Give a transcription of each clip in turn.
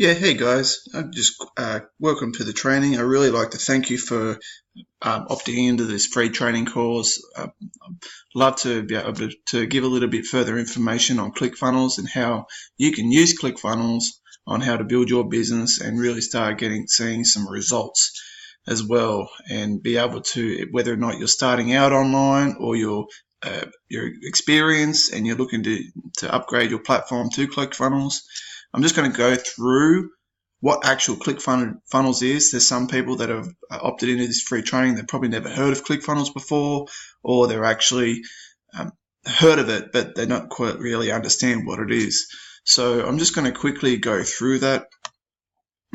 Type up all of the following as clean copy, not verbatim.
Yeah, hey guys, welcome to the training. I really like to thank you for opting into this free training course. I'd love to be able to give a little bit further information on ClickFunnels and how you can use ClickFunnels on how to build your business and really start seeing some results as well, and be able to, whether or not you're starting out online or you're experienced and you're looking to upgrade your platform to ClickFunnels. I'm just going to go through what actual ClickFunnels is. There's some people that have opted into this free training that probably never heard of ClickFunnels before, or they're actually heard of it, but they don't quite really understand what it is. So I'm just going to quickly go through that.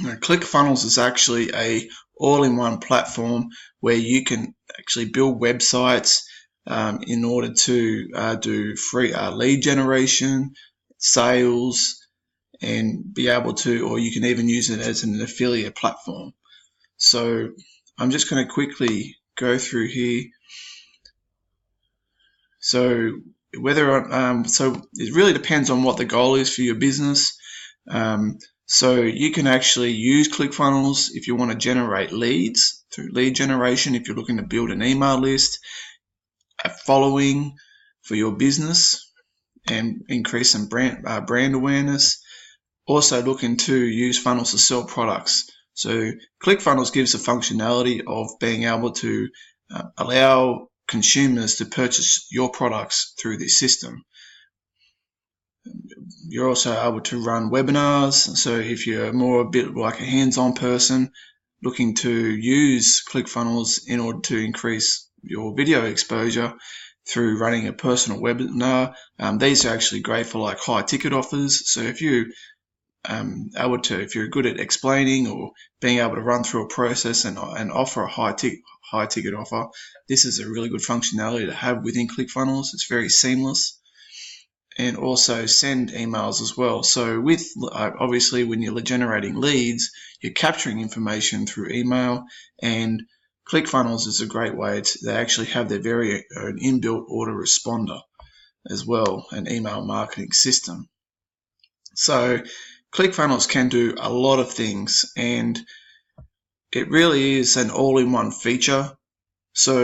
ClickFunnels is actually a all-in-one platform where you can actually build websites in order to do free lead generation, sales, and be able to, or you can even use it as an affiliate platform. So I'm just going to quickly go through here. So so it really depends on what the goal is for your business. So you can actually use ClickFunnels if you want to generate leads through lead generation, if you're looking to build an email list, a following for your business, and increase some brand awareness. Also looking to use funnels to sell products. So ClickFunnels gives the functionality of being able to allow consumers to purchase your products through this system. You're also able to run webinars. So if you're more a bit like a hands-on person looking to use ClickFunnels in order to increase your video exposure through running a personal webinar, these are actually great for like high ticket offers. So if you if you're good at explaining or being able to run through a process and offer a high ticket offer, this is a really good functionality to have within ClickFunnels. It's very seamless, and also send emails as well. So with obviously when you're generating leads, you're capturing information through email, and ClickFunnels is a great way they actually have their very own inbuilt autoresponder as well, an email marketing system. So ClickFunnels can do a lot of things, and it really is an all-in-one feature. So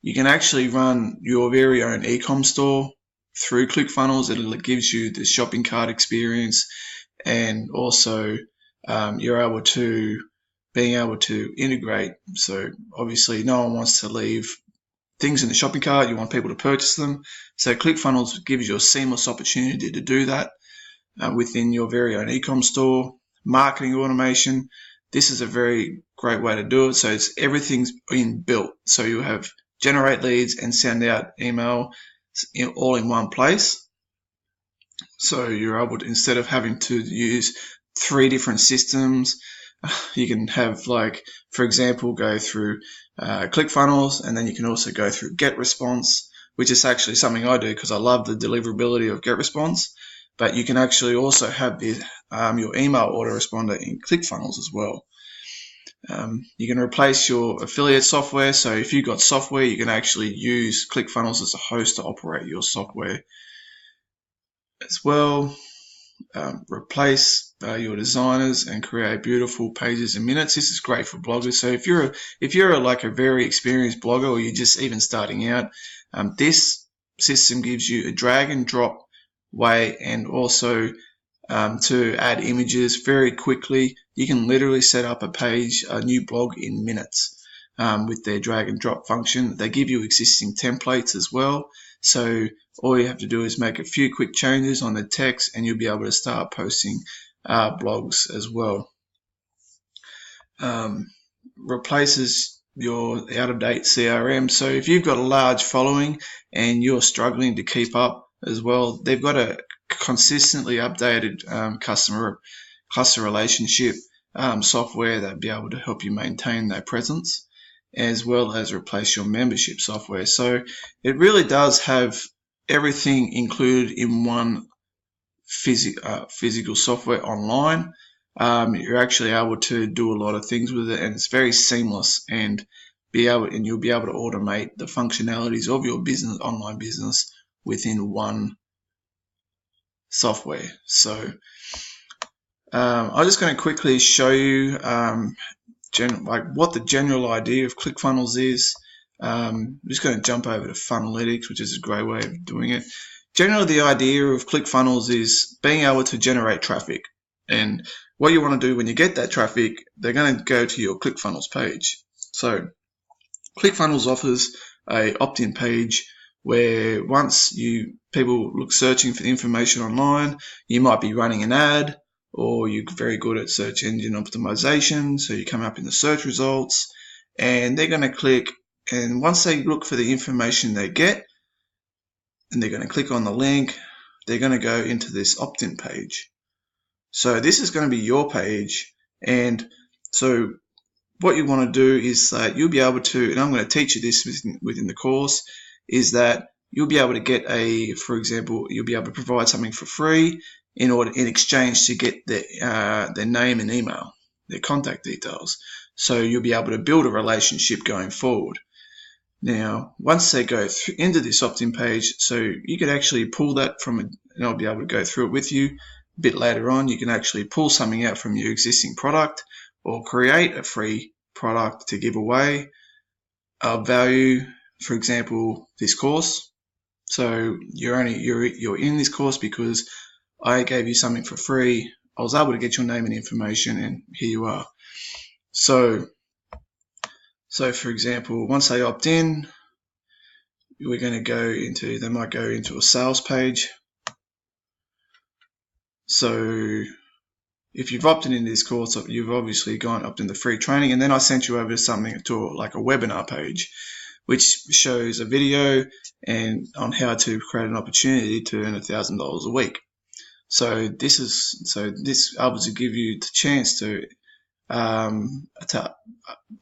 you can actually run your very own e-com store through ClickFunnels. It gives you the shopping cart experience, and also you're able to being able to integrate. So obviously no one wants to leave things in the shopping cart. You want people to purchase them. So ClickFunnels gives you a seamless opportunity to do that within your very own e-com store. Marketing automation. This is a very great way to do it. So everything's inbuilt. So you have generate leads and send out email all in one place. So you're able to, instead of having to use 3 different systems, you can have, like, for example, go through ClickFunnels, and then you can also go through GetResponse, which is actually something I do because I love the deliverability of GetResponse. But you can actually also have your email autoresponder in ClickFunnels as well. You can replace your affiliate software. So if you've got software, you can actually use ClickFunnels as a host to operate your software as well. Replace your designers and create beautiful pages in minutes. This is great for bloggers. So if you're like a very experienced blogger, or you're just even starting out, this system gives you a drag and drop way, and also to add images very quickly. You can literally set up a new blog in minutes with their drag and drop function. They give you existing templates as well. So all you have to do is make a few quick changes on the text, and you'll be able to start posting blogs as well. Replaces your out-of-date CRM. So if you've got a large following and you're struggling to keep up as well, they've got a consistently updated cluster relationship software that'll be able to help you maintain that presence, as well as replace your membership software. So it really does have everything included in one physical software online. You're actually able to do a lot of things with it, and it's very seamless, and you'll be able to automate the functionalities of your business, online business, within one software. So I'm just going to quickly show you what the general idea of ClickFunnels is. I'm just going to jump over to Funnelytics, which is a great way of doing it. Generally, the idea of ClickFunnels is being able to generate traffic. And what you want to do when you get that traffic, they're going to go to your ClickFunnels page. So ClickFunnels offers a opt-in page where once people look searching for information online, you might be running an ad, or you're very good at search engine optimization, so you come up in the search results, and they're going to click, and once they look for the information they get, and they're going to click on the link, they're going to go into this opt-in page. So this is going to be your page, and so what you want to do is that you'll be able to, and I'm going to teach you this within the course, is that you'll be able to get for example, you'll be able to provide something for free in exchange to get their name and email, their contact details. So you'll be able to build a relationship going forward. Now, once they go into this opt-in page, so you could actually pull that and I'll be able to go through it with you a bit later on. You can actually pull something out from your existing product, or create a free product to give away of value. For example, this course. So you're in this course because I gave you something for free. I was able to get your name and information, and here you are. So for example, once they opt in, we're going to they might go into a sales page. So if you've opted into this course, you've obviously gone up in the free training, and then I sent you over to something like a webinar page, which shows a video on how to create an opportunity to earn $1,000 a week. So this obviously give you the chance to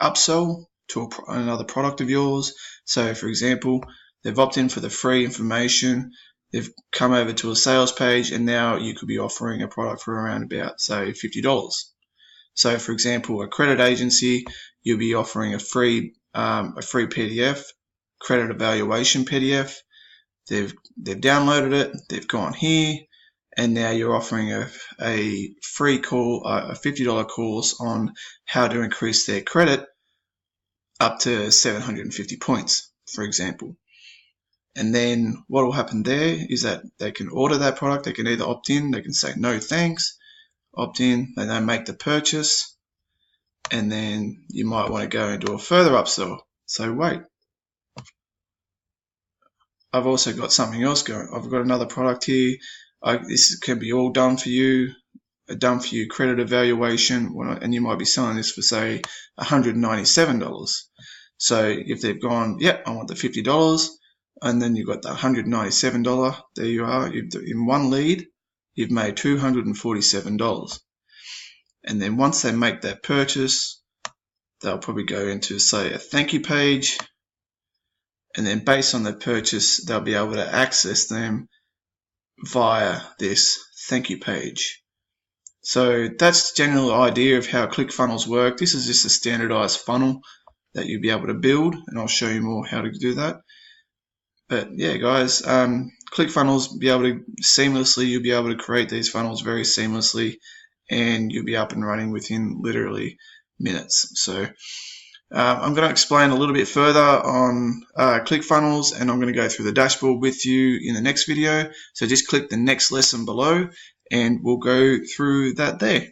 upsell to another product of yours. So for example, they've opted in for the free information. They've come over to a sales page, and now you could be offering a product for around about, say, $50. So for example, a credit agency, you'll be offering a free PDF, credit evaluation PDF. They've downloaded it, they've gone here, and now you're offering a free a $50 course on how to increase their credit up to 750 points, for example. And then what will happen there is that they can order that product. They can either opt in, they can say no thanks, opt in, they don't make the purchase, and then you might want to go and do a further upsell. So wait, I've also got something else going. I've got another product here. This can be all done for you, credit evaluation, and you might be selling this for, say, $197. So if they've gone, I want the $50, and then you've got the $197, there you are. In one lead, you've made $247. And then once they make that purchase, they'll probably go into, say, a thank you page. And then based on the purchase, they'll be able to access them via this thank you page. So that's the general idea of how ClickFunnels work. This is just a standardized funnel that you'll be able to build, and I'll show you more how to do that. But yeah, guys, ClickFunnels, you'll be able to create these funnels very seamlessly, and you'll be up and running within literally minutes. So I'm going to explain a little bit further on ClickFunnels, and I'm going to go through the dashboard with you in the next video. So just click the next lesson below, and we'll go through that there.